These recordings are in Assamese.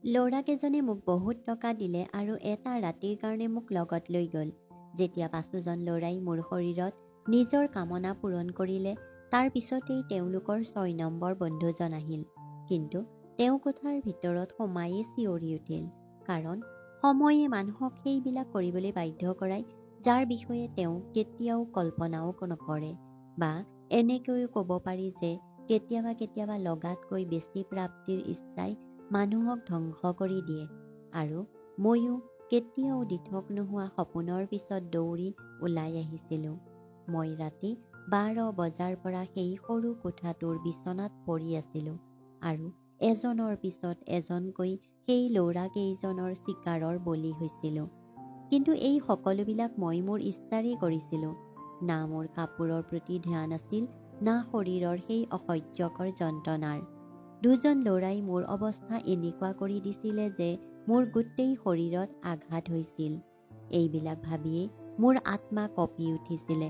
ল'ৰাকেইজনে মোক বহুত টকা দিলে আৰু এটা ৰাতিৰ কাৰণে মোক লগত লৈ গ'ল। যেতিয়া 5জন ল'ৰাই মোৰ শৰীৰত নিজৰ কামনা পূৰণ কৰিলে, তাৰ পিছতেই তেওঁলোকৰ 6 নম্বৰ বন্ধুজন আহিল। কিন্তু তেওঁ কোঠাৰ ভিতৰত সোমায়েই চিঞৰি উঠিল, কাৰণ সময়ে মানুহক সেইবিলাক কৰিবলৈ বাধ্য কৰায় যাৰ বিষয়ে তেওঁ কেতিয়াও কল্পনাও নকৰে। বা এনেকৈও ক'ব পাৰি যে কেতিয়াবা কেতিয়াবা লগাতকৈ বেছি প্ৰাপ্তিৰ ইচ্ছাই মানুহক ধ্বংস কৰি দিয়ে। আৰু ময়ো কেতিয়াও দিঠক নোহোৱা সপোনৰ পিছত দৌৰি ওলাই আহিছিলোঁ। মই ৰাতি 12 বজাৰ পৰা সেই সৰু কোঠাটোৰ বিচনাত পৰি আছিলোঁ আৰু এজনৰ পিছত এজনকৈ সেই ল'ৰাকেইজনৰ চিকাৰৰ বলি হৈছিলোঁ। কিন্তু এই সকলোবিলাক মই মোৰ ইচ্ছাৰেই কৰিছিলোঁ। না মোৰ কাপোৰৰ প্ৰতি ধ্যান আছিল, না শৰীৰৰ সেই অসহ্যকৰ যন্ত্ৰণাৰ। 2জন ল'ৰাই মোৰ অৱস্থা এনেকুৱা কৰি দিছিলে যে মোৰ গোটেই শৰীৰত আঘাত হৈছিল। এইবিলাক ভাবিয়েই মোৰ আত্মা কঁপি উঠিছিলে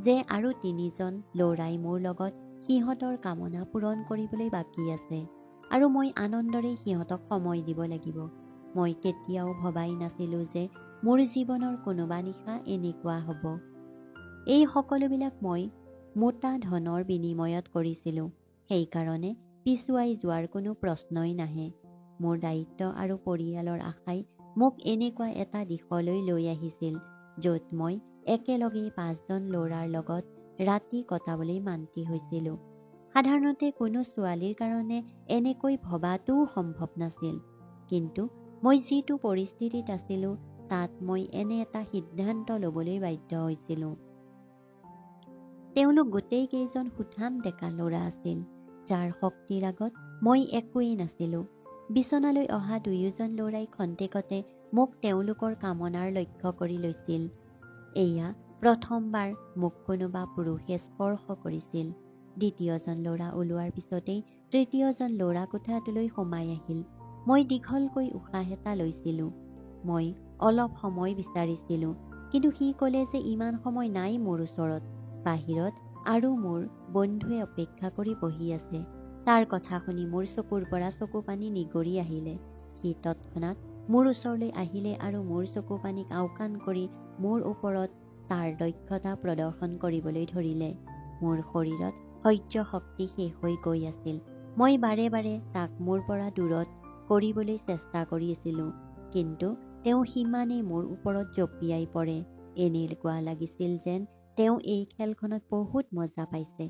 যে আৰু 3জন ল'ৰাই মোৰ লগত সিহঁতৰ কামনা পূৰণ কৰিবলৈ বাকী আছে আৰু মই আনন্দৰে সিহঁতক সময় দিব লাগিব। মই কেতিয়াও ভবাই নাছিলোঁ যে মোৰ জীৱনৰ কোনোবা নিশা এনেকুৱা হ'ব। এই সকলোবিলাক মই মোটা ধনৰ বিনিময়ত কৰিছিলোঁ। সেইকাৰণে পিছুৱাই যোৱাৰ কোনো প্ৰশ্নই নাহে। মোৰ দায়িত্ব আৰু পৰিয়ালৰ আশাই মোক এনেকুৱা এটা দিশলৈ লৈ আহিছিল য'ত মই একেলগে 5জন ল'ৰাৰ লগত ৰাতি কটাবলৈ মান্তি হৈছিলোঁ। সাধাৰণতে কোনো ছোৱালীৰ কাৰণে এনেকৈ ভবাটোও সম্ভৱ নাছিল, কিন্তু মই যিটো পৰিস্থিতিত আছিলোঁ তাত মই এনে এটা সিদ্ধান্ত ল'বলৈ বাধ্য হৈছিলোঁ। তেওঁলোক গোটেইকেইজন সুঠাম ডেকা ল'ৰা আছিল, যাৰ শক্তিৰ আগত মই একোৱেই নাছিলোঁ। বিচনালৈ অহা 2জন ল'ৰাই খন্তেকতে মোক তেওঁলোকৰ কামনাৰ লক্ষ্য কৰি লৈছিল। এয়া প্ৰথমবাৰ মোক কোনোবা পুৰুষে স্পৰ্শ কৰিছিল। 2য়জন ল'ৰা ওলোৱাৰ পিছতেই 3য়জন ল'ৰা কোঠাটোলৈ সোমাই আহিল। মই দীঘলকৈ উশাহ এটা লৈছিলোঁ। মই অলপ সময় বিচাৰিছিলোঁ, কিন্তু সি ক'লে যে ইমান সময় নাই মোৰ ওচৰত। বাহিৰত আৰু মোৰ বন্ধুৱে অপেক্ষা কৰি বহি আছে। তাৰ কথা শুনি মোৰ চকুৰ পৰা চকু পানী নিগৰি আহিলে। সি তৎক্ষণাত মোৰ ওচৰলৈ আহিলে আৰু মোৰ চকু পানীক আওকাণ কৰি মোৰ ওপৰত তাৰ দক্ষতা প্ৰদৰ্শন কৰিবলৈ ধৰিলে। মোৰ শৰীৰত সহ্য শক্তি শেষ হৈ গৈ আছিল। মই বাৰে বাৰে তাক মোৰ পৰা দূৰত কৰিবলৈ চেষ্টা কৰিছিলোঁ, কিন্তু তেওঁ সিমানেই মোৰ ওপৰত জঁপিয়াই পৰে। এনেকুৱা লাগিছিল যেন তেওঁ এই খেলখনত বহুত মজা পাইছে।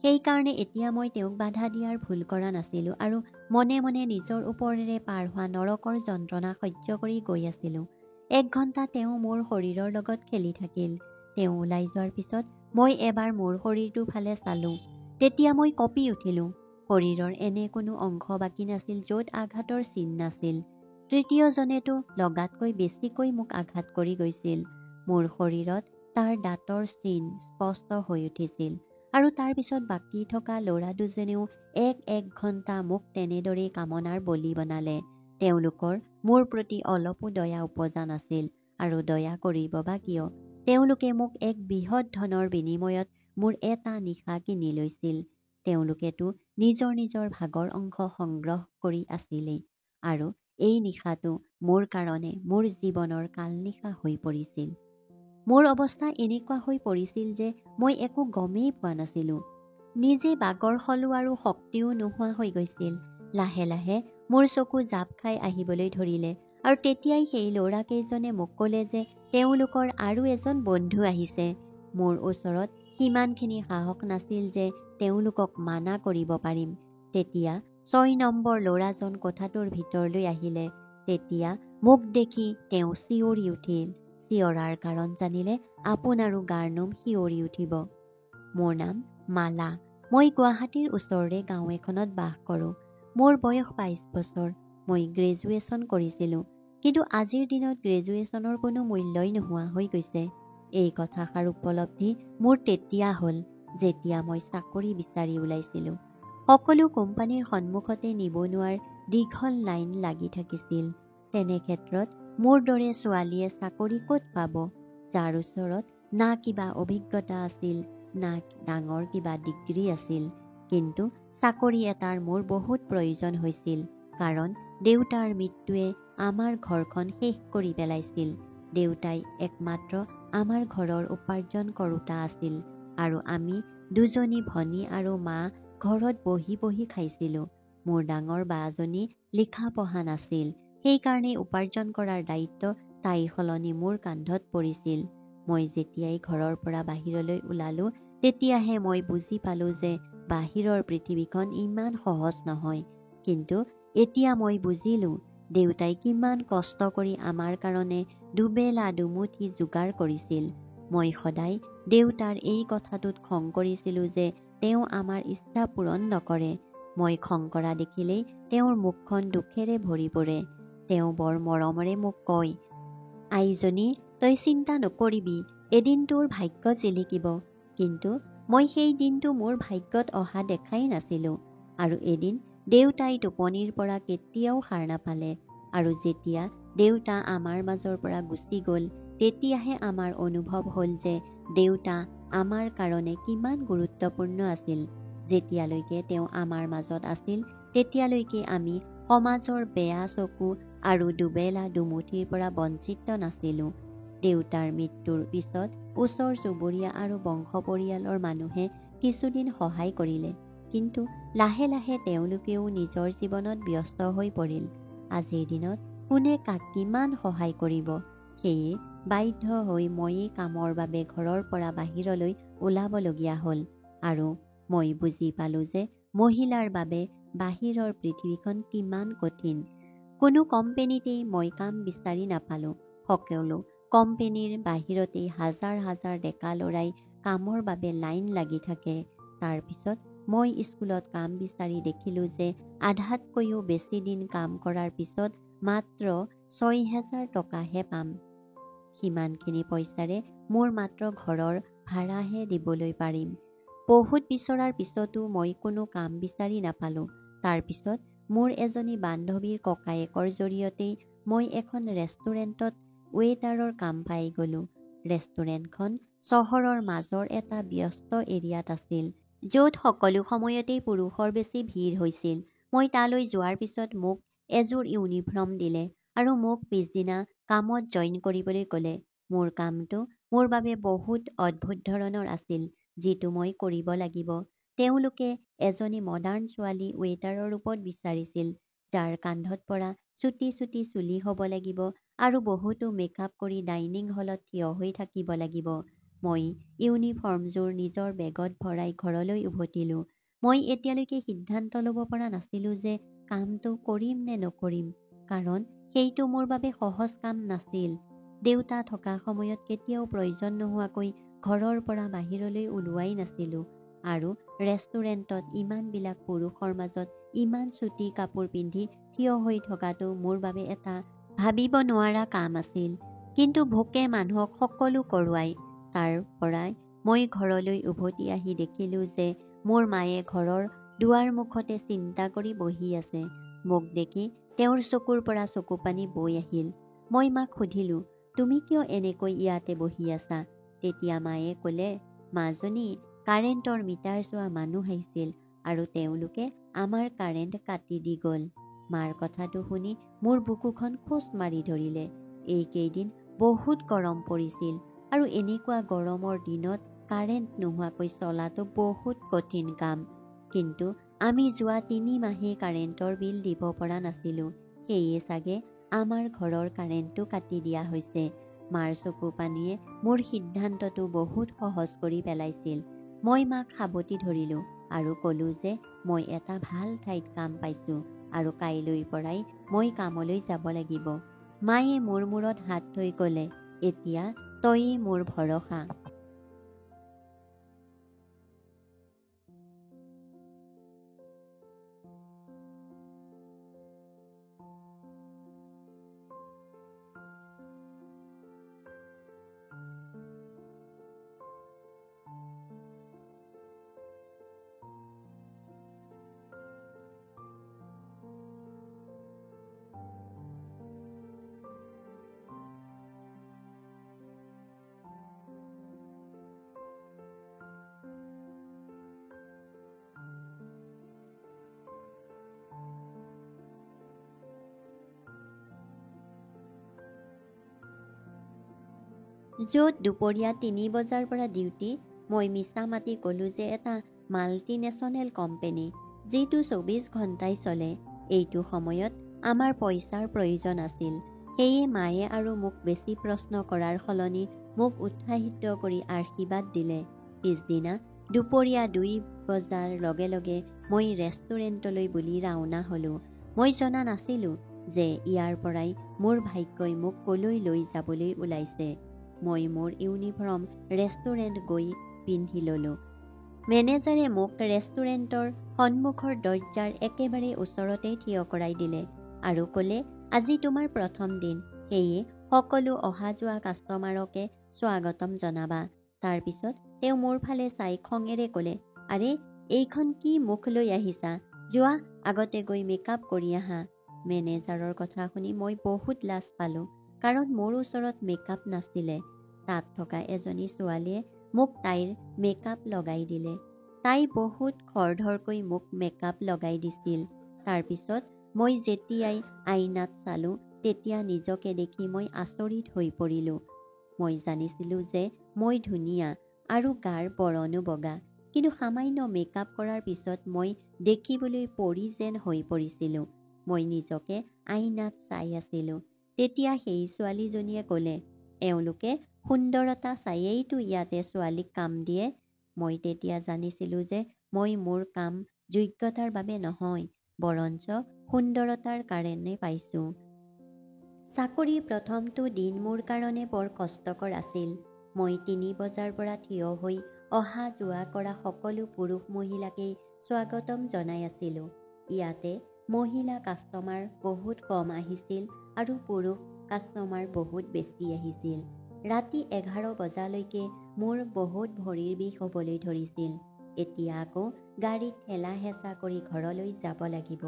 সেইকাৰণে এতিয়া মই তেওঁক বাধা দিয়াৰ ভুল কৰা নাছিলোঁ আৰু মনে মনে নিজৰ ওপৰেৰে পাৰ হোৱা নৰকৰ যন্ত্ৰণা সহ্য কৰি গৈ আছিলোঁ। 1 ঘণ্টা তেওঁ মোৰ শৰীৰৰ লগত খেলি থাকিল। তেওঁ ওলাই যোৱাৰ পিছত মই এবাৰ মোৰ শৰীৰটোৰ ফালে চালোঁ। তেতিয়া মই কঁপি উঠিলোঁ। শৰীৰৰ এনে কোনো অংশ বাকী নাছিল য'ত আঘাতৰ চিন নাছিল। 3য়জনেতো লগাতকৈ বেছিকৈ মোক আঘাত কৰি গৈছিল। মোৰ শৰীৰত তাৰ দাঁতৰ চিন স্পষ্ট হৈ উঠিছিল আৰু তাৰ পিছত বাকী থকা ল'ৰা 2জনেও 1 ঘণ্টা মোক তেনেদৰেই কামনাৰ বলি বনালে। তেওঁলোকৰ মোৰ প্ৰতি অলপো দয়া উপজা নাছিল, আৰু দয়া কৰিব বা কিয়? তেওঁলোকে মোক এক বৃহৎ ধনৰ বিনিময়ত মোৰ এটা নিশা কিনি লৈছিল। তেওঁলোকেতো নিজৰ নিজৰ ভাগৰ অংশ সংগ্ৰহ কৰি আছিলেই, আৰু এই নিশাটো মোৰ কাৰণে মোৰ জীৱনৰ কালনিশা হৈ পৰিছিল। মোৰ অৱস্থা এনেকুৱা হৈ পৰিছিল যে মই একো গমেই পোৱা নাছিলোঁ। নিজে বাগৰ সলোৱাৰো শক্তিও নোহোৱা হৈ গৈছিল। লাহে লাহে মোৰ চকু জাপ খাই আহিবলৈ ধৰিলে, আৰু তেতিয়াই সেই ল'ৰাকেইজনে মোক ক'লে যে তেওঁলোকৰ আৰু এজন বন্ধু আহিছে। মোৰ ওচৰত সিমানখিনি সাহস নাছিল যে তেওঁলোকক মানা কৰিব পাৰিম। তেতিয়া 6 নম্বৰ ল'ৰাজন কোঠাটোৰ ভিতৰলৈ আহিলে। তেতিয়া মোক দেখি তেওঁ চিঞৰি উঠিল। চিঞৰাৰ কাৰণ জানিলে আপোনাৰো গাৰ নোম শিয়ৰি উঠিব। মোৰ নাম মালা। মই গুৱাহাটীৰ ওচৰৰে গাঁও এখনত বাস কৰোঁ। মোৰ বয়স 22 বছৰ। মই গ্ৰেজুৱেশ্যন কৰিছিলোঁ, কিন্তু আজিৰ দিনত গ্ৰেজুৱেশ্যনৰ কোনো মূল্যই নোহোৱা হৈ গৈছে। এই কথাষাৰ উপলব্ধি মোৰ তেতিয়া হ'ল যেতিয়া মই চাকৰি বিচাৰি ওলাইছিলোঁ। সকলো কোম্পানীৰ সন্মুখতে নিবনুৱাৰ দীঘল লাইন লাগি থাকিছিল। তেনে ক্ষেত্ৰত মোৰ দৰে ছোৱালীয়ে চাকৰি ক'ত পাব, যাৰ ওচৰত না কিবা অভিজ্ঞতা আছিল, না ডাঙৰ কিবা ডিগ্ৰী আছিল। কিন্তু চাকৰি এটাৰ মোৰ বহুত প্ৰয়োজন হৈছিল, কাৰণ দেউতাৰ মৃত্যুৱে আমাৰ ঘৰখন শেষ কৰি পেলাইছিল। দেউতাই একমাত্ৰ আমাৰ ঘৰৰ উপাৰ্জন কৰোতা আছিল আৰু আমি দুজনী ভনী আৰু মা ঘৰত বহি বহি খাইছিলোঁ। মোৰ ডাঙৰ বাজনী লিখা পঢ়া নাছিল, সেইকাৰণে উপাৰ্জন কৰাৰ দায়িত্ব তাইৰ সলনি মোৰ কান্ধত পৰিছিল। মই যেতিয়াই ঘৰৰ পৰা বাহিৰলৈ ওলালোঁ তেতিয়াহে মই বুজি পালোঁ যে বাহিৰৰ পৃথিৱীখন ইমান সহজ নহয়। কিন্তু এতিয়া মই বুজিলোঁ দেউতাই কিমান কষ্ট কৰি আমাৰ কাৰণে দুবেলা দুমুঠি যোগাৰ কৰিছিল। মই সদায় দেউতাৰ এই কথাটোত খং কৰিছিলোঁ যে তেওঁ আমাৰ ইচ্ছা পূৰণ নকৰে। মই খং কৰা দেখিলেই তেওঁৰ মুখখন দুখেৰে ভৰি পৰে। তেওঁ বৰ মৰমেৰে মোক কয়, আইজনী, তই চিন্তা নকৰিবি, এদিন তোৰ ভাগ্য জিলিকিব। কিন্তু মই সেই দিনটো মোৰ ভাগ্যত অহা দেখাই নাছিলোঁ। আৰু এদিন দেউতাই টোপনিৰ পৰা কেতিয়াও সাৰ নাপালে। আৰু যেতিয়া দেউতা আমাৰ মাজৰ পৰা গুচি গ'ল তেতিয়াহে আমাৰ অনুভৱ হ'ল যে দেউতা আমাৰ কাৰণে কিমান গুৰুত্বপূৰ্ণ আছিল। যেতিয়ালৈকে তেওঁ আমাৰ মাজত আছিল তেতিয়ালৈকে আমি সমাজৰ বেয়া চকু আৰু দুবেলা দুমুঠিৰ পৰা বঞ্চিত নাছিলোঁ। দেউতাৰ মৃত্যুৰ পিছত ওচৰ চুবুৰীয়া আৰু বংশ পৰিয়ালৰ মানুহে কিছুদিন সহায় কৰিলে, কিন্তু লাহে লাহে তেওঁলোকেও নিজৰ জীৱনত ব্যস্ত হৈ পৰিল। আজিৰ দিনত কোনে কাক কিমান সহায় কৰিব? সেয়ে বাধ্য হৈ ময়েই কামৰ বাবে ঘৰৰ পৰা বাহিৰলৈ ওলাবলগীয়া হ'ল। আৰু মই বুজি পালোঁ যে মহিলাৰ বাবে বাহিৰৰ পৃথিৱীখন কিমান কঠিন। কোনো কোম্পেনীতেই মই কাম বিচাৰি নাপালোঁ। সকলো কোম্পেনীৰ বাহিৰতেই হাজাৰ হাজাৰ ডেকা ল'ৰাই কামৰ বাবে লাইন লাগি থাকে। তাৰপিছত মই স্কুলত কাম বিচাৰি দেখিলোঁ যে আধাতকৈও বেছি দিন কাম কৰাৰ পিছত মাত্ৰ ৬,০০০ টকাহে পাম। সিমানখিনি পইচাৰে মোৰ মাত্ৰ ঘৰৰ ভাড়াহে দিবলৈ পাৰিম। বহুত বিচৰাৰ পিছতো মই কোনো কাম বিচাৰি নাপালোঁ। তাৰপিছত মোৰ এজনী বান্ধৱীৰ ককায়েকৰ জৰিয়তেই মই এখন ৰেষ্টুৰেণ্টত ৱেটাৰৰ কাম পাই গ'লোঁ। ৰেষ্টুৰেণ্টখন চহৰৰ মাজৰ এটা ব্যস্ত এৰিয়াত আছিল, য'ত সকলো সময়তেই পুৰুষৰ বেছি ভিৰ হৈছিল। মই তালৈ যোৱাৰ পিছত মোক এযোৰ ইউনিফৰ্ম দিলে আৰু মোক পিছদিনা কামত জইন কৰিবলৈ ক'লে। মোৰ কামটো মোৰ বাবে বহুত অদ্ভুত ধৰণৰ আছিল, যিটো মই কৰিব লাগিব। তেওঁলোকে এজনী মডাৰ্ণ ছোৱালী ৱেটাৰৰ ৰূপত বিচাৰিছিল, যাৰ কান্ধত পৰা চুটি চুটি চুলি হ'ব লাগিব আৰু বহুতো মেকআপ কৰি ডাইনিং হলত থিয় হৈ থাকিব লাগিব। মই ইউনিফৰ্মযোৰ নিজৰ বেগত ভৰাই ঘৰলৈ উভতিলোঁ। মই এতিয়ালৈকে সিদ্ধান্ত ল'ব পৰা নাছিলোঁ যে কামটো কৰিম নে নকৰিম, কাৰণ সেইটো মোৰ বাবে সহজ কাম নাছিল। দেউতা থকা সময়ত কেতিয়াও প্ৰয়োজন নোহোৱাকৈ ঘৰৰ পৰা বাহিৰলৈ ওলোৱাই নাছিলোঁ। আৰু ৰেষ্টুৰেণ্টত ইমানবিলাক পুৰুষৰ মাজত ইমান চুটি কাপোৰ পিন্ধি থিয় হৈ থকাটো মোৰ বাবে এটা ভাবিব নোৱাৰা কাম আছিল। কিন্তু ভোকে মানুহক সকলো কৰোৱায়। তাৰ পৰাই মই ঘৰলৈ উভতি আহি দেখিলোঁ যে মোৰ মায়ে ঘৰৰ দুৱাৰ মুখতে চিন্তা কৰি বহি আছে। মোক দেখি তেওঁৰ চকুৰ পৰা চকুপানী বৈ আহিল। মই মাক সুধিলোঁ, তুমি কিয় এনেকৈ ইয়াতে বহি আছা? তেতিয়া মায়ে ক'লে, মাজনী, কাৰেণ্টৰ মিটাৰ চোৱা মানুহ আহিছিল আৰু তেওঁলোকে আমাৰ কাৰেণ্ট কাটি দি গ'ল। মাৰ কথাটো শুনি মোৰ বুকুখন খোজ মাৰি ধৰিলে। এইকেইদিন বহুত গৰম পৰিছিল আৰু এনেকুৱা গৰমৰ দিনত কাৰেণ্ট নোহোৱাকৈ চলাটো বহুত কঠিন কাম। কিন্তু আমি যোৱা ৩ মাহেই কাৰেণ্টৰ বিল দিব পৰা নাছিলোঁ। সেয়ে চাগে আমাৰ ঘৰৰ কাৰেণ্টটো কাটি দিয়া হৈছে। মাৰ চকু পানীয়ে মোৰ সিদ্ধান্তটো বহুত সহজ কৰি পেলাইছিল। মই মাক সাবটি ধৰিলোঁ আৰু ক'লোঁ যে মই এটা ভাল ঠাইত কাম পাইছোঁ আৰু কাইলৈৰ পৰাই মই কামলৈ যাব লাগিব। মায়ে মোৰ মূৰত হাত থৈ ক'লে, এতিয়া তয়েই মোৰ ভৰসা। য'ত দুপৰীয়া ৩ বজাৰ পৰা ডিউটি। মই মিছা মাতি ক'লোঁ যে এটা মাল্টিনেশ্যনেল কোম্পানী, যিটো ২৪ ঘণ্টাই চলে। এইটো সময়ত আমাৰ পইচাৰ প্ৰয়োজন আছিল। সেয়ে মায়ে আৰু মোক বেছি প্ৰশ্ন কৰাৰ সলনি মোক উৎসাহিত কৰি আশীৰ্বাদ দিলে। পিছদিনা দুপৰীয়া ২ বজাৰ লগে লগে মই ৰেষ্টুৰেণ্টলৈ বুলি ৰাওনা হ'লোঁ। মই জনা নাছিলোঁ যে ইয়াৰ পৰাই মোৰ ভাগ্যই মোক কলৈ লৈ যাবলৈ ওলাইছে। মই মোৰ ইউনিফৰ্ম ৰেষ্টুৰেণ্ট গৈ পিন্ধি ল'লোঁ। মেনেজাৰে মোক ৰেষ্টুৰেণ্টৰ সন্মুখৰ দৰজাৰ একেবাৰে ওচৰতেই থিয় কৰাই দিলে আৰু ক'লে, আজি তোমাৰ প্ৰথম দিন, সেয়ে সকলো অহা যোৱা কাষ্টমাৰকে স্বাগতম জনাবা। তাৰপিছত তেওঁ মোৰ ফালে চাই খঙেৰে ক'লে, আৰে এইখন কি মুখ লৈ আহিছা? যোৱা, আগতে গৈ মেকআপ কৰি আহা। মেনেজাৰৰ কথা শুনি মই বহুত লাজ পালোঁ, কাৰণ মোৰ ওচৰত মেকআপ নাছিলে। তাত থকা এজনী ছোৱালীয়ে মোক তাইৰ মেকআপ লগাই দিলে। তাই বহুত খৰধৰকৈ মোক মেকআপ লগাই দিছিল। তাৰপিছত মই যেতিয়াই আইনাত চালোঁ, তেতিয়া নিজকে দেখি মই আচৰিত হৈ পৰিলোঁ। মই জানিছিলোঁ যে মই ধুনীয়া আৰু গাৰ বৰণো বগা, কিন্তু সামান্য মেকআপ কৰাৰ পিছত মই দেখিবলৈ পৰী যেন হৈ পৰিছিলোঁ। মই নিজকে আইনাত চাই আছিলোঁ। তেতিয়া সেই ছোৱালীজনীয়ে ক'লে, এওঁলোকে সুন্দৰতা চায়েইতো ইয়াতে ছোৱালীক কাম দিয়ে। মই তেতিয়া জানিছিলোঁ যে মই মোৰ কাম যোগ্যতাৰ বাবে নহয়, বৰঞ্চ সুন্দৰতাৰ কাৰণে পাইছোঁ। চাকৰিৰ প্ৰথমটো দিন মোৰ কাৰণে বৰ কষ্টকৰ আছিল। মই ৩ বজাৰ পৰা থিয় হৈ অহা যোৱা কৰা সকলো পুৰুষ মহিলাকেই স্বাগতম জনাই আছিলোঁ। ইয়াতে মহিলা কাষ্টমাৰ বহুত কম আহিছিল আৰু পুৰুষ কাষ্টমাৰ বহুত বেছি আহিছিল। ৰাতি ১১ বজালৈকে মোৰ বহুত ভৰিৰ বিষ হ'বলৈ ধৰিছিল। এতিয়া আকৌ গাড়ীত ঠেলা হেঁচা কৰি ঘৰলৈ যাব লাগিব।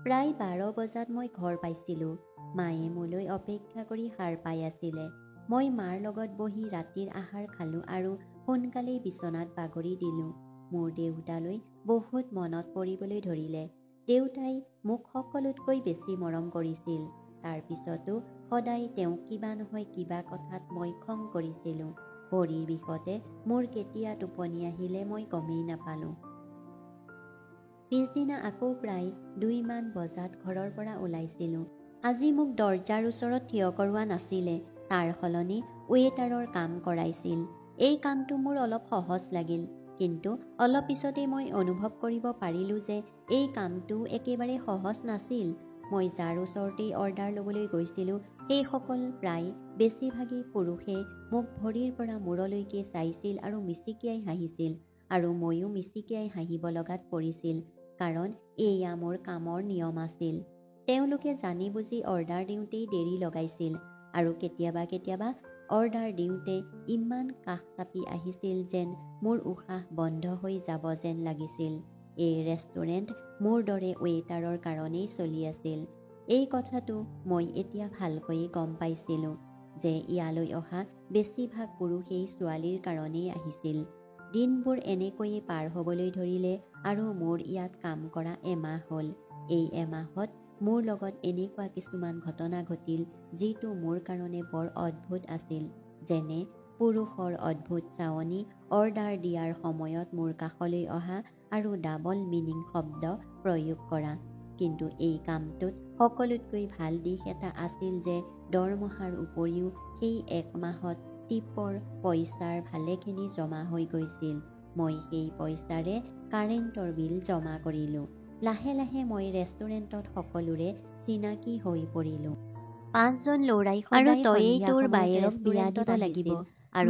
প্ৰায় ১২ বজাত মই ঘৰ পাইছিলোঁ। মায়ে মোলৈ অপেক্ষা কৰি সাৰ পাই আছিলে। মই মাৰ লগত বহি ৰাতিৰ আহাৰ খালোঁ আৰু সোনকালেই বিচনাত বাগৰি দিলোঁ। মোৰ দেউতালৈ বহুত মনত পৰিবলৈ ধৰিলে। দেউতাই মোক সকলোতকৈ বেছি মৰম কৰিছিল। তাৰ পিছতো সদায় তেওঁক কিবা নহয় কিবা কথাত মই খং কৰিছিলোঁ। ভৰিৰ বিষতে মোৰ কেতিয়া টোপনি আহিলে মই গমেই নাপালোঁ। পিছদিনা আকৌ প্ৰায় ২ মান বজাত ঘৰৰ পৰা ওলাইছিলোঁ। আজি মোক দৰজাৰ ওচৰত থিয় কৰোৱা নাছিলে, তাৰ সলনি ৱেটাৰৰ কাম কৰাইছিল। এই কামটো মোৰ অলপ সহজ লাগিল, কিন্তু অলপ পিছতেই মই অনুভৱ কৰিব পাৰিলোঁ যে এই কামটো একেবাৰে সহজ নাছিল। মই যাৰ ওচৰতেই অৰ্ডাৰ ল'বলৈ গৈছিলোঁ, সেইসকল প্ৰায় বেছিভাগেই পুৰুষে মোক ভৰিৰ পৰা মূৰলৈকে চাইছিল আৰু মিচিকিয়াই হাঁহিছিল, আৰু ময়ো মিচিকিয়াই হাঁহিব লগাত পৰিছিল, কাৰণ এয়া মোৰ কামৰ নিয়ম আছিল। তেওঁলোকে জানি বুজি অৰ্ডাৰ দিওঁতেই দেৰি লগাইছিল আৰু কেতিয়াবা অৰ্ডাৰ দিওঁতে ইমান কাষ চাপি আহিছিল যেন মোৰ উশাহ বন্ধ হৈ যাব যেন লাগিছিল। এই ৰেষ্টুৰেণ্ট মোৰ দৰে ৱেটাৰৰ কাৰণেই চলি আছিল। এই কথাটো মই এতিয়া ভালকৈয়ে গম পাইছিলোঁ যে ইয়ালৈ অহা বেছিভাগ পুৰুষেই ছোৱালীৰ কাৰণেই আহিছিল। দিনবোৰ এনেকৈয়ে পাৰ হ'বলৈ ধৰিলে আৰু মোৰ ইয়াত কাম কৰা এমাহ হ'ল। এই এমাহত মোৰ লগত এনেকুৱা কিছুমান ঘটনা ঘটিল যিটো মোৰ কাৰণে বৰ অদ্ভুত আছিল। যেনে পুৰুষৰ অদ্ভুত চাৱনি, অৰ্ডাৰ দিয়াৰ সময়ত মোৰ কাষলৈ অহা আৰু ডাবল মিনিং শব্দ প্ৰয়োগ কৰা। কিন্তু এই কামটোত সকলোতকৈ ভাল দিশ এটা আছিল যে দৰমহাৰ উপৰিও সেই ১ মাহত টিপৰ পইচাৰ ভালেখিনি জমা হৈ গৈছিল। মই সেই পইচাৰে কাৰেণ্টৰ বিল জমা কৰিলোঁ। লাহে লাহে মই ৰেষ্টুৰেণ্টত সকলোৰে চিনাকি হৈ পৰিলোঁ। ৫ জন ল'ৰাই সদায় সন্ধিয়া সময়ত বিয়া দিব লাগিব।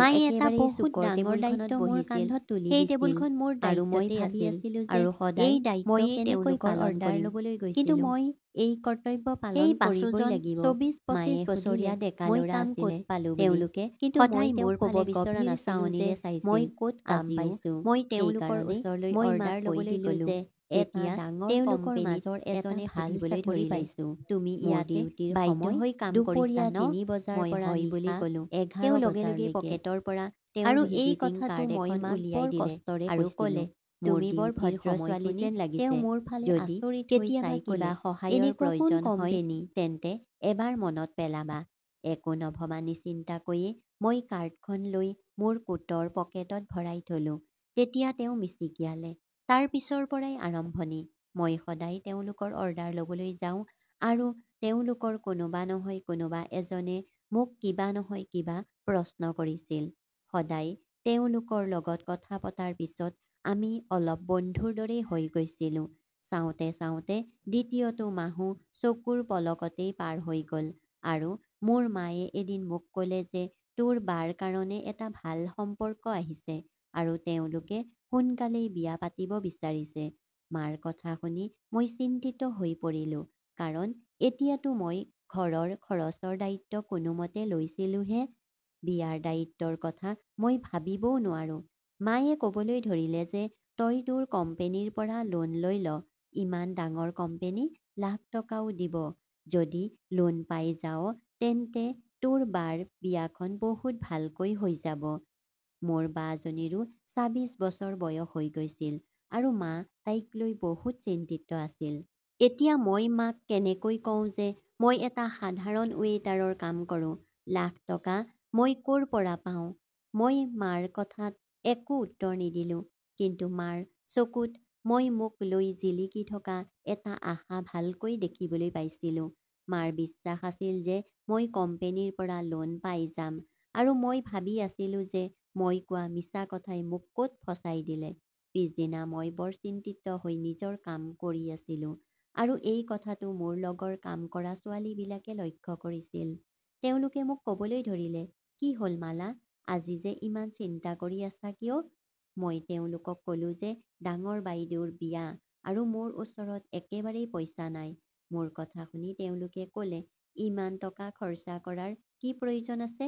মায়ে এটা বহুত ডাঙৰ দায়িত্ব মোৰ কান্ধত তুলি দিছিল। সেই টেবুলখন মোৰ আৰু মই ভাবি আছিলোঁ যে এই দায়িত্ব কেনেকৈ অৰ্ডাৰ ল'বলৈ গৈছিলোঁ। কিন্তু মই এই কৰ্তব্য পালন কৰিবই লাগিব। ২৪-২৫ বছৰীয়া ডেকা ল'ৰা আছিলে তেওঁলোকে, কিন্তু সদায় মোৰ ক'ব বিচৰা নাছিলোঁ যে মই ক'ত কাম পাইছোঁ। মই তেওঁলোকৰ ওচৰলৈ অৰ্ডাৰ ল'বলৈ গ'লোঁ যে এতিয়া তেওঁলোকৰ মাজৰ এজনে সুধিবলৈ ধৰি পাইছোঁ, তুমি ইয়াতে বাধ্য হৈ কাম কৰিছা ন? ৩ বজাৰ পৰা হয় বুলি ক'লোঁ। তেওঁ লগে লগে পকেটৰ পৰা আৰু এই কথাটো মই উলিয়াই দিলে আৰু ক'লে, তুমি বৰ ভদ্ৰ ছোৱালী যেন লাগিছে। মোৰ ফালে আচৰিত হৈ চাই কিবা সহায়ৰ প্ৰয়োজন হয় তেন্তে এবাৰ মনত পেলাবা। একো নভবা নিচিন্তাকৈয়ে মই কাৰ্ডখন লৈ মোৰ কোটৰ পকেটত ভৰাই থলোঁ। তেতিয়া তেওঁ মিচিকিয়ালে। তাৰ পিছৰ পৰাই আৰম্ভণি। মই সদায় তেওঁলোকৰ অৰ্ডাৰ ল'বলৈ যাওঁ আৰু তেওঁলোকৰ কোনোবা নহয় কোনোবা এজনে মোক কিবা নহয় কিবা প্ৰশ্ন কৰিছিল। সদায় তেওঁলোকৰ লগত কথা পতাৰ পিছত আমি অলপ বন্ধুৰ দৰেই হৈ গৈছিলোঁ। চাওঁতে চাওঁতে দ্বিতীয়টো মাহো চকুৰ পলকতেই পাৰ হৈ গ'ল আৰু মোৰ মায়ে এদিন মোক ক'লে যে তোৰ বাৰ কাৰণে এটা ভাল সম্পৰ্ক আহিছে আৰু তেওঁলোকে সোনকালেই বিয়া পাতিব বিচাৰিছে। মাৰ কথা শুনি মই চিন্তিত হৈ পৰিলোঁ, কাৰণ এতিয়াতো মই ঘৰৰ খৰচৰ দায়িত্ব কোনোমতে লৈছিলোঁহে। বিয়াৰ দায়িত্বৰ কথা মই ভাবিবও নোৱাৰোঁ। মায়ে ক'বলৈ ধৰিলে যে তই তোৰ কোম্পেনীৰ পৰা লোন লৈ ল। ইমান ডাঙৰ কোম্পেনী, লাখ টকাও দিব। যদি লোন পাই যাৱ তেন্তে তোৰ বাৰ বিয়াখন বহুত ভালকৈ হৈ যাব। মোৰ বাজনীৰো ২৬ বছৰ বয়স হৈ গৈছিল আৰু মা তাইক লৈ বহুত চিন্তিত আছিল। এতিয়া মই মাক কেনেকৈ কওঁ যে মই এটা সাধাৰণ ৱেটাৰৰ কাম কৰোঁ, লাখ টকা মই ক'ৰ পৰা পাওঁ? মই মাৰ কথাত একো উত্তৰ নিদিলোঁ। কিন্তু মাৰ চকুত মই মোক লৈ জিলিকি থকা এটা আশা ভালকৈ দেখিবলৈ পাইছিলোঁ। মাৰ বিশ্বাস আছিল যে মই কোম্পেনীৰ পৰা লোন পাই যাম আৰু মই ভাবি আছিলোঁ যে মই কোৱা মিছা কথাই মোক ক'ত ফচাই দিলে। পিছদিনা মই বৰ চিন্তিত হৈ নিজৰ কাম কৰি আছিলোঁ আৰু এই কথাটো মোৰ লগৰ কাম কৰা ছোৱালীবিলাকে লক্ষ্য কৰিছিল। তেওঁলোকে মোক ক'বলৈ ধৰিলে, কি হ'ল মালা, আজি যে ইমান চিন্তা কৰি আছা কিয়? মই তেওঁলোকক ক'লোঁ যে ডাঙৰ বাইদেউৰ বিয়া আৰু মোৰ ওচৰত একেবাৰেই পইচা নাই। মোৰ কথা শুনি তেওঁলোকে ক'লে, ইমান টকা খৰচা কৰাৰ কি প্ৰয়োজন আছে?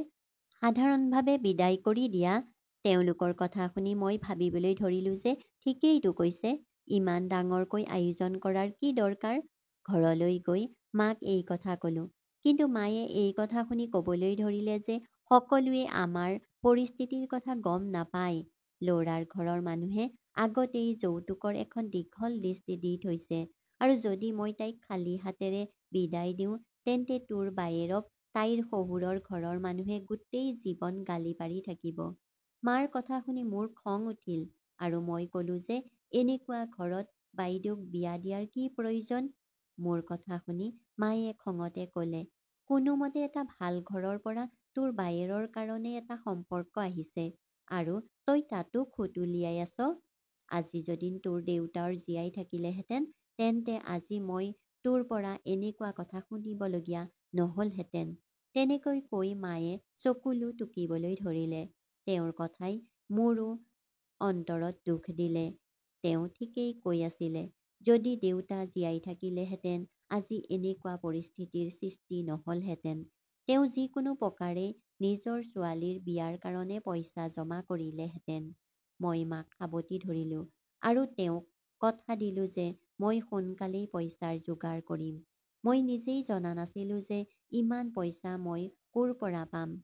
সাধাৰণভাৱে বিদায় কৰি দিয়া। তেওঁলোকৰ কথা শুনি মই ভাবিবলৈ ধৰিলোঁ যে ঠিকেইতো কৈছে, ইমান ডাঙৰকৈ আয়োজন কৰাৰ কি দৰকাৰ? ঘৰলৈ গৈ মাক এই কথা ক'লোঁ। কিন্তু মায়ে এই কথা শুনি ক'বলৈ ধৰিলে যে সকলোৱে আমাৰ পৰিস্থিতিৰ কথা গম নাপায়। ল'ৰাৰ ঘৰৰ মানুহে আগতেই যৌতুকৰ এখন দীঘল লিষ্ট দি থৈছে আৰু যদি মই তাইক খালী হাতেৰে বিদায় দিওঁ তেন্তে তোৰ বায়েৰক তাইৰ শহুৰৰ ঘৰৰ মানুহে গোটেই জীৱন গালি পাৰি থাকিব। মাৰ কথা শুনি মোৰ খং উঠিল আৰু মই ক'লোঁ যে এনেকুৱা ঘৰত বাইদেউক বিয়া দিয়াৰ কি প্ৰয়োজন? মোৰ কথা শুনি মায়ে খঙতে ক'লে, কোনোমতে এটা ভাল ঘৰৰ পৰা তোৰ বায়েৰৰ কাৰণে এটা সম্পৰ্ক আহিছে আৰু তই তাতো খুঁত উলিয়াই আছ। আজি যদি তোৰ দেউতাৰ জীয়াই থাকিলেহেঁতেন তেন্তে আজি মই তোৰ পৰা এনেকুৱা কথা শুনিবলগীয়া নহ'লহেঁতেন। তেনেকৈ কৈ মায়ে চকুলো টুকিবলৈ ধৰিলে। তেওঁৰ কথাই মোৰো অন্তৰত দুখ দিলে। তেওঁ ঠিকেই কৈ আছিলে। যদি দেউতা জীয়াই থাকিলেহেঁতেন আজি এনেকুৱা পৰিস্থিতিৰ সৃষ্টি নহ'লহেঁতেন। তেওঁ যিকোনো প্ৰকাৰে নিজৰ ছোৱালীৰ বিয়াৰ কাৰণে পইচা জমা কৰিলেহেঁতেন। মই মাক সাবতি ধৰিলোঁ আৰু তেওঁক কথা দিলোঁ যে মই সোনকালেই পইচাৰ যোগাৰ কৰিম। মই নিজেই জনা নাছিলোঁ যে ইমান পইচা মই ক'ৰ পৰা পাম।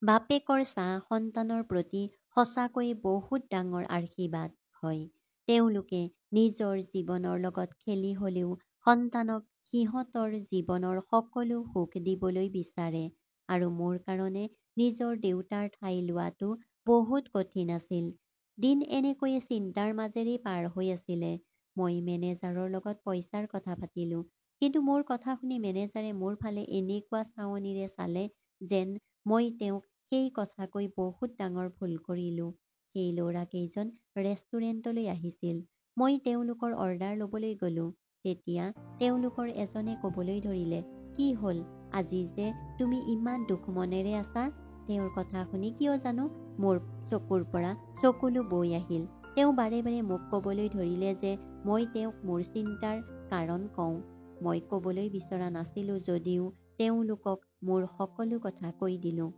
বাপেকৰ চাহ সন্তানৰ প্ৰতি সঁচাকৈয়ে বহুত ডাঙৰ আশীৰ্বাদ হয়। তেওঁলোকে নিজৰ জীৱনৰ লগত খেলি হ'লেও সন্তানক সিহঁতৰ জীৱনৰ সকলো সুখ দিবলৈ বিচাৰে আৰু মোৰ কাৰণে নিজৰ দেউতাৰ ঠাই লোৱাটো বহুত কঠিন আছিল। দিন এনেকৈয়ে চিন্তাৰ মাজেৰে পাৰ হৈ আছিলে। মই মেনেজাৰৰ লগত পইচাৰ কথা পাতিলোঁ, কিন্তু মোৰ কথা শুনি মেনেজাৰে মোৰ ফালে এনেকুৱা চাৱনিৰে চালে যেন মই তেওঁক সেই কথা কৈ বহুত ডাঙৰ ভুল কৰিলোঁ। সেই ল'ৰাকেইজন ৰেষ্টুৰেণ্টলৈ আহিছিল। মই তেওঁলোকৰ অৰ্ডাৰ ল'বলৈ গ'লোঁ। তেতিয়া তেওঁলোকৰ এজনে ক'বলৈ ধৰিলে, কি হ'ল আজি যে তুমি ইমান দুখ মনেৰে আছা? তেওঁৰ কথা শুনি কিয় জানো মোৰ চকুৰ পৰা চকুলো বৈ আহিল। তেওঁ বাৰে বাৰে মোক ক'বলৈ ধৰিলে যে মই তেওঁক মোৰ চিন্তাৰ কাৰণ কওঁ। মই ক'বলৈ বিচৰা নাছিলোঁ যদিও তেওঁলোকক মোৰ সকলো কথা কৈ দিলোঁ।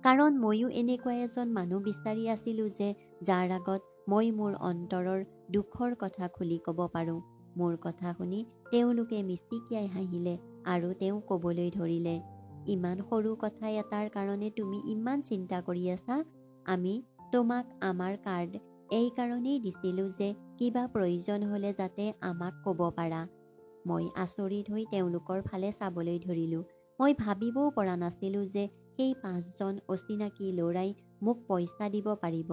কাৰণ ময়ো এনেকুৱা এজন মানুহ বিচাৰি আছিলোঁ যে যাৰ আগত মই মোৰ অন্তৰৰ দুখৰ কথা খুলি ক'ব পাৰোঁ। মোৰ কথা শুনি তেওঁলোকে মিচিকিয়াই হাঁহিলে আৰু তেওঁ ক'বলৈ ধৰিলে, ইমান সৰু কথা এটাৰ কাৰণে তুমি ইমান চিন্তা কৰি আছা? আমি তোমাক আমাৰ কাৰ্ড এই কাৰণেই দিছিলোঁ যে কিবা প্ৰয়োজন হ'লে যাতে আমাক ক'ব পাৰা। মই আচৰিত হৈ তেওঁলোকৰ ফালে চাবলৈ ধৰিলোঁ। মই ভাবিবও পৰা নাছিলোঁ যে সেই 5জন অচিনাকি ল'ৰাই মোক পইচা দিব পাৰিব,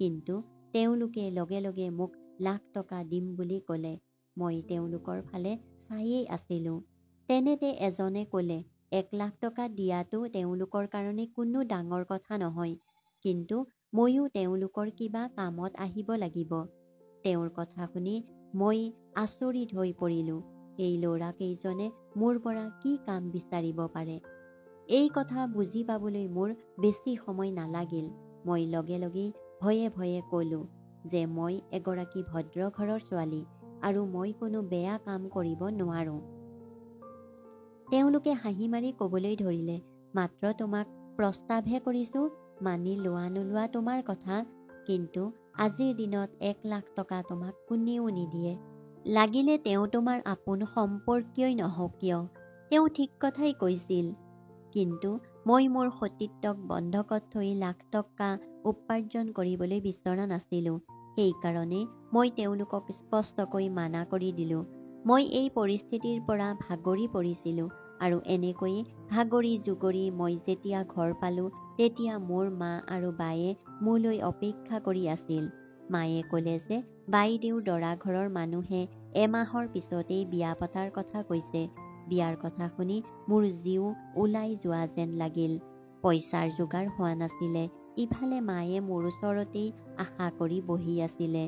কিন্তু তেওঁলোকে লগে লগে মোক লাখ টকা দিম বুলি ক'লে। মই তেওঁলোকৰ ফালে চায়েই আছিলোঁ। তেনেতে এজনে ক'লে, 1 লাখ টকা দিয়াটো তেওঁলোকৰ কাৰণে কোনো ডাঙৰ কথা নহয়, কিন্তু ময়ো তেওঁলোকৰ কিবা কামত আহিব লাগিব। তেওঁৰ কথা শুনি মই আচৰিত হৈ পৰিলোঁ। এই ল'ৰাকেইজনে মোৰ পৰা কি কাম বিচাৰিব পাৰে? এই কথা বুজি পাবলৈ মোৰ বেছি সময় নালাগিল। মই লগে লগেই ভয়ে ভয়ে ক'লোঁ যে মই এগৰাকী ভদ্ৰ ঘৰৰ ছোৱালী আৰু মই কোনো বেয়া কাম কৰিব নোৱাৰোঁ। তেওঁলোকে হাঁহি মাৰি ক'বলৈ ধৰিলে, মাত্ৰ তোমাক প্ৰস্তাৱহে কৰিছোঁ, মানি লোৱা নোলোৱা তোমাৰ কথা, কিন্তু আজিৰ দিনত 1 লাখ টকা তোমাক কোনেও নিদিয়ে। লাগিলে তেওঁ তোমাৰ আপোন সম্পৰ্কীয়ই নহওক কিয়। তেওঁ ঠিক কথাই কৈছিল, কিন্তু মই মোৰ সতীত্বক বন্ধকত থৈ লাখ টকা উপাৰ্জন কৰিবলৈ বিচৰা নাছিলোঁ। সেইকাৰণে মই তেওঁলোকক স্পষ্টকৈ মানা কৰি দিলোঁ। মই এই পৰিস্থিতিৰ পৰা ভাগৰি পৰিছিলোঁ আৰু এনেকৈয়ে ভাগৰি জুগৰি মই যেতিয়া ঘৰ পালোঁ, তেতিয়া মোৰ মা আৰু বায়ে মোলৈ অপেক্ষা কৰি আছিল। মায়ে ক'লে যে বাইদেউৰ দৰাঘৰৰ মানুহে এমাহৰ পিছতেই বিয়া পতাৰ কথা কৈছে। বিয়াৰ কথা শুনি মোৰ জীউ ওলাই যোৱা যেন লাগিল। পইচাৰ যোগাৰ হোৱা নাছিলে। ইফালে মায়ে মোৰ ওচৰতেই আশা কৰি বহি আছিলে।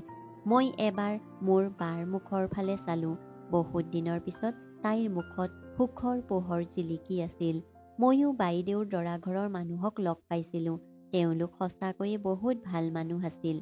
মই এবাৰ মোৰ বাৰ মুখৰ ফালে চালোঁ। বহুত দিনৰ পিছত তাইৰ মুখত সুখৰ পোহৰ জিলিকি আছিল। ময়ো বাইদেউৰ দৰাঘৰৰ মানুহক লগ পাইছিলোঁ। তেওঁলোক সঁচাকৈয়ে বহুত ভাল মানুহ আছিল।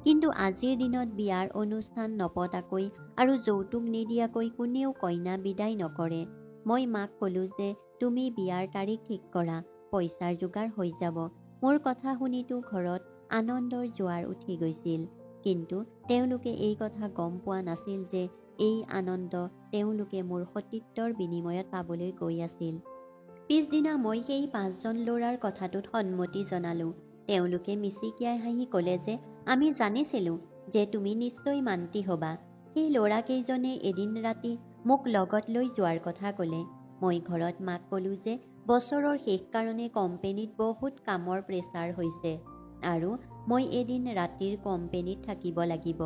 কিন্তু আজিৰ দিনত বিয়াৰ অনুষ্ঠান নপতাকৈ আৰু যৌতুক নিদিয়াকৈ কোনেও কইনা বিদায় নকৰে। মই মাক ক'লোঁ যে তুমি বিয়াৰ তাৰিখ ঠিক কৰা, পইচাৰ যোগাৰ হৈ যাব। মোৰ কথা শুনিতো ঘৰত আনন্দৰ জোৱাৰ উঠি গৈছিল। কিন্তু তেওঁলোকে এই কথা গম পোৱা নাছিল যে এই আনন্দ তেওঁলোকে মোৰ সতীত্বৰ বিনিময়ত পাবলৈ গৈ আছিল। পিছদিনা মই সেই 5জন ল'ৰাৰ কথাটোত সন্মতি জনালোঁ। তেওঁলোকে মিচিকিয়াই হাঁহি ক'লে যে আমি জানিছিলোঁ যে তুমি নিশ্চয় মান্তি হ'বা। সেই ল'ৰাকেইজনে এদিন ৰাতি মোক লগত লৈ যোৱাৰ কথা ক'লে। মই ঘৰত মাক ক'লোঁ যে বছৰৰ শেষ কাৰণে কোম্পেনীত বহুত কামৰ প্ৰেছাৰ হৈছে আৰু মই এদিন ৰাতিৰ কোম্পেনীত থাকিব লাগিব।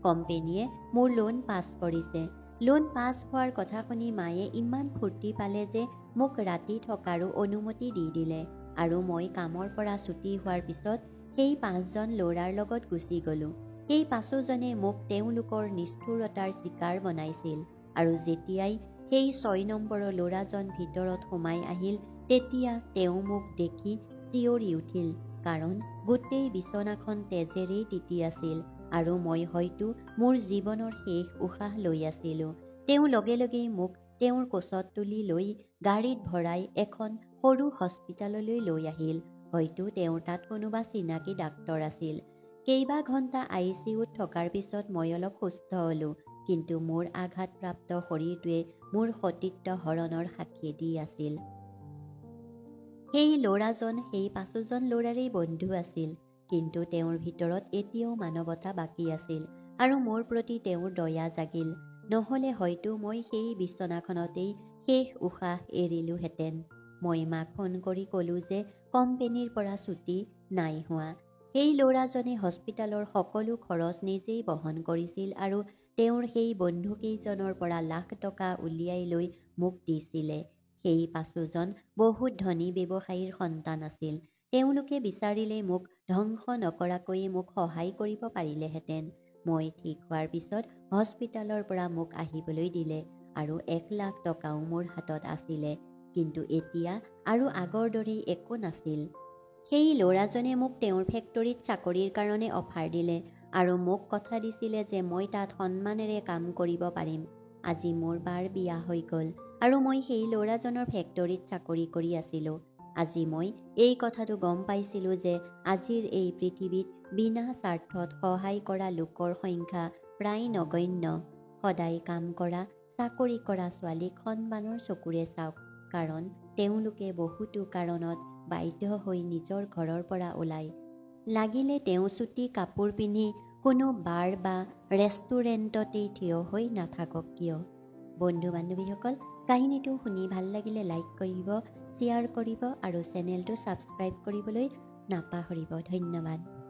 কোম্পেনীয়ে মোৰ লোন পাছ কৰিছে। লোন পাছ হোৱাৰ কথা শুনি মায়ে ইমান ফূৰ্তি পালে যে মোক ৰাতি থকাৰো অনুমতি দি দিলে আৰু মই কামৰ পৰা ছুটি হোৱাৰ পিছত সেই 5জন ল'ৰাৰ লগত গুচি গ'লোঁ। সেই 5জনে মোক তেওঁলোকৰ নিষ্ঠুৰতাৰ চিকাৰ বনাইছিল আৰু যেতিয়াই সেই 6 নম্বৰৰ ল'ৰাজন ভিতৰত সোমাই আহিল, তেতিয়া তেওঁ মোক দেখি চিঞৰি উঠিল, কাৰণ গোটেই বিচনাখন তেজেৰেই তিতি আছিল আৰু মই হয়তো মোৰ জীৱনৰ শেষ উশাহ লৈ আছিলোঁ। তেওঁ লগে লগেই মোক তেওঁৰ কোচত তুলি লৈ গাড়ীত ভৰাই এখন সৰু হস্পিতাললৈ লৈ আহিল। হয়তো তেওঁৰ তাত কোনোবা চিনাকি ডাক্তৰ আছিল। কেইবা ঘণ্টা ICUত থকাৰ পিছত মই অলপ সুস্থ হ'লোঁ, কিন্তু মোৰ আঘাতপ্ৰাপ্ত শৰীৰটোৱে মোৰ সতীত্ব হৰণৰ সাক্ষী দি আছিল। সেই ল'ৰাজন সেই 5জন ল'ৰাৰেই বন্ধু আছিল, কিন্তু তেওঁৰ ভিতৰত এতিয়াও মানৱতা বাকী আছিল আৰু মোৰ প্ৰতি তেওঁৰ দয়া জাগিল। নহ'লে হয়তো মই সেই বিচনাখনতেই শেষ উশাহ এৰিলোহেঁতেন। মই মাক ফোন কৰি ক'লোঁ যে কোম্পেনীৰ পৰা ছুটি নাই হোৱা। সেই ল'ৰাজনে হস্পিতালৰ সকলো খৰচ নিজেই বহন কৰিছিল আৰু তেওঁৰ সেই বন্ধুকেইজনৰ পৰা লাখ টকা উলিয়াই লৈ মোক দিছিলে। সেই 5জন বহুত ধনী ব্যৱসায়ীৰ সন্তান আছিল। তেওঁলোকে বিচাৰিলে মোক ধ্বংস নকৰাকৈয়ে মোক সহায় কৰিব পাৰিলেহেঁতেন। মই ঠিক হোৱাৰ পিছত হস্পিতালৰ পৰা মোক আহিবলৈ দিলে আৰু 1 লাখ টকাও মোৰ হাতত আছিলে, কিন্তু এতিয়া আৰু আগৰ দৰেই একো নাছিল। সেই ল'ৰাজনে মোক তেওঁৰ ফেক্টৰীত চাকৰিৰ কাৰণে অফাৰ দিলে আৰু মোক কথা দিছিলে যে মই তাত সন্মানেৰে কাম কৰিব পাৰিম। আজি মোৰ বাৰ বিয়া হৈ গ'ল আৰু মই সেই ল'ৰাজনৰ ফেক্টৰীত চাকৰি কৰি আছিলোঁ। আজি মই এই কথাটো গম পাইছিলোঁ যে আজিৰ এই পৃথিৱীত বিনা স্বাৰ্থত সহায় কৰা লোকৰ সংখ্যা প্ৰায় নগণ্য। সদায় কাম কৰা, চাকৰি কৰা ছোৱালীক সন্মানৰ চকুৰে চাওক, কাৰণ তেওঁলোকে বহুতো কাৰণত বাধ্য হৈ নিজৰ ঘৰৰ পৰা ওলায়। লাগিলে তেওঁ চুটি কাপোৰ পিন্ধি কোনো বাৰ বা ৰেষ্টুৰেণ্টতেই থিয় হৈ নাথাকক কিয়। বন্ধু বান্ধৱীসকল, কাহিনীটো শুনি ভাল লাগিলে লাইক কৰিব, শ্বেয়াৰ কৰিব আৰু চেনেলটো ছাবস্ক্ৰাইব কৰিবলৈ নাপাহৰিব। ধন্যবাদ।